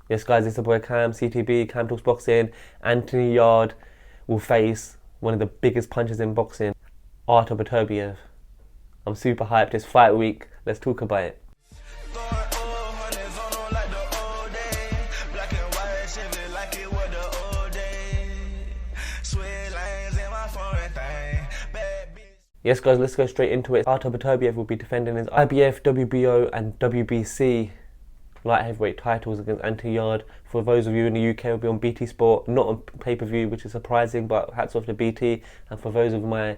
Yes, guys, it's the boy Cam, CTB, Cam Talks Boxing. Anthony Yarde will face one of the biggest punches in boxing, ARTUR Beterbiev. I'm super hyped. It's fight week. Let's talk about it. Yes, guys, let's go straight into it. ARTUR Beterbiev will be defending his IBF, WBO and WBC light heavyweight titles against Anthony Yarde. For those of you in the UK, it will be on BT Sport, not on pay-per-view, which is surprising, but hats off to BT. And for those of my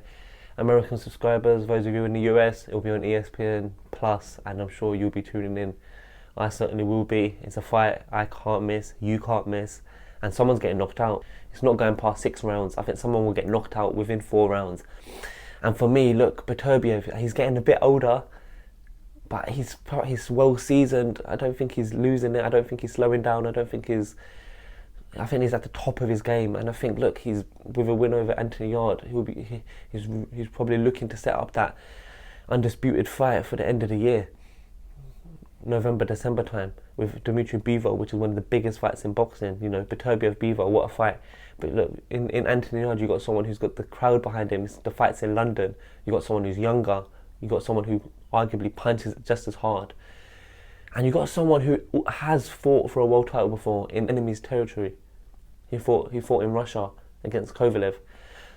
American subscribers, those of you in the US, it will be on ESPN Plus, and I'm sure you'll be tuning in. I certainly will be. It's a fight I can't miss, you can't miss, and someone's getting knocked out. It's not going past 6 rounds. I think someone will get knocked out within 4 rounds. And for me, look, Beterbiev, he's getting a bit older, but he's well seasoned. I don't think he's losing it. I don't think he's slowing down. I think he's at the top of his game. And I think, look, he's with a win over Anthony Yarde. He's probably looking to set up that undisputed fight for the end of the year, November, December time, with Dmitry Bivol, which is one of the biggest fights in boxing. You know, Beterbiev, Bivol, what a fight. But look, in Anthony Yarde, you got someone who's got the crowd behind him. The fight's in London. You got someone who's younger. You got someone who arguably punches just as hard. And you got someone who has fought for a world title before in enemy's territory. He fought in Russia against Kovalev.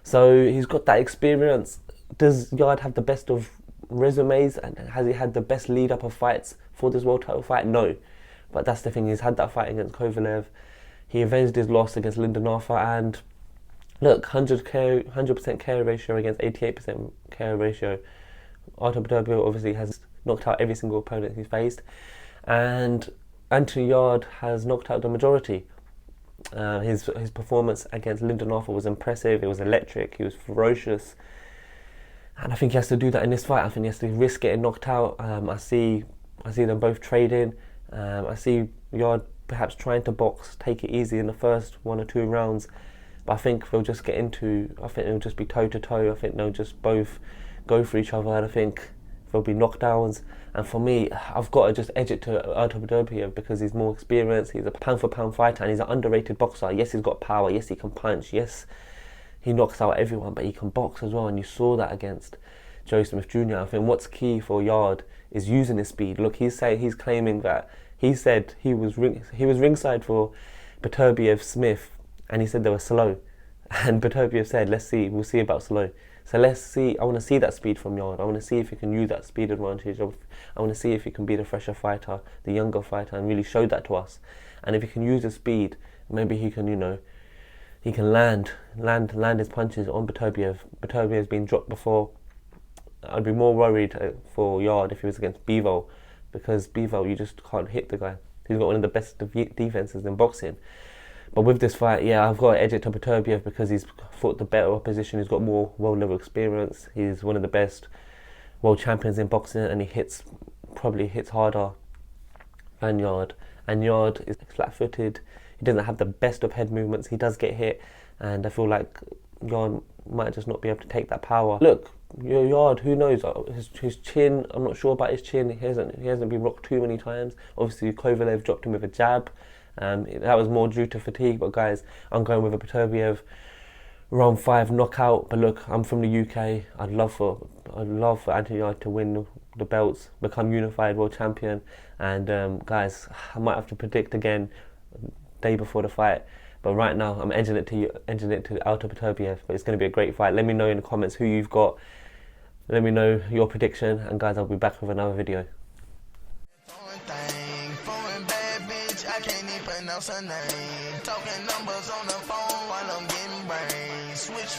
So he's got that experience. Does Yarde have the best of resumes, and has he had the best lead up of fights for this world title fight? No. But that's the thing, he's had that fight against Kovalev. He avenged his loss against Lyndon Arthur, and look, 100% KO ratio against 88% KO ratio. ARTUR Beterbiev obviously has knocked out every single opponent he's faced, and Anthony Yarde has knocked out the majority. His performance against Lyndon Arthur was impressive. It was electric. He was ferocious, and I think he has to do that in this fight. I think he has to risk getting knocked out. I see them both trading. I see Yarde perhaps trying to box, take it easy in the first 1 or 2 rounds, but I think they'll just get into. I think it'll just be toe to toe. I think they'll just both go for each other, and I think there'll be knockdowns. And for me, I've got to just edge it to ARTUR Beterbiev because he's more experienced. He's a pound for pound fighter, and he's an underrated boxer. Yes, he's got power. Yes, he can punch. Yes, he knocks out everyone, but he can box as well. And you saw that against Joe Smith Jr. I think what's key for Yarde is using his speed. Look, he's claiming that he said he was ringside for Beterbiev Smith, and he said they were slow. And Beterbiev said, we'll see about slow. So let's see. I want to see that speed from Yarde. I want to see if he can use that speed advantage. I want to see if he can be the fresher fighter, the younger fighter, and really show that to us. And if he can use the speed, maybe he can, he can land his punches on Beterbiev. Beterbiev's been dropped before. I'd be more worried for Yarde if he was against Bivol, because Bivol, you just can't hit the guy. He's got one of the best defenses in boxing. But with this fight, yeah, I've got to edge it to Beterbiev because he's fought the better opposition. He's got more world level experience. He's one of the best world champions in boxing, and he probably hits harder than Yarde. And Yarde is flat-footed. He doesn't have the best of head movements. He does get hit, and I feel like Yarde might just not be able to take that power. Look, Yarde, who knows? His chin, I'm not sure about his chin. He hasn't been rocked too many times. Obviously, Kovalev dropped him with a jab. That was more due to fatigue. But guys, I'm going with a Beterbiev round 5 knockout. But look, I'm from the UK. I'd love for Anthony Yarde to win the belts, become unified world champion. And guys, I might have to predict again day before the fight. But right now, I'm edging it to ARTUR Beterbiev. But it's going to be a great fight. Let me know in the comments who you've got. Let me know your prediction. And guys, I'll be back with another video. Talking numbers on the phone while I'm getting brains. Switch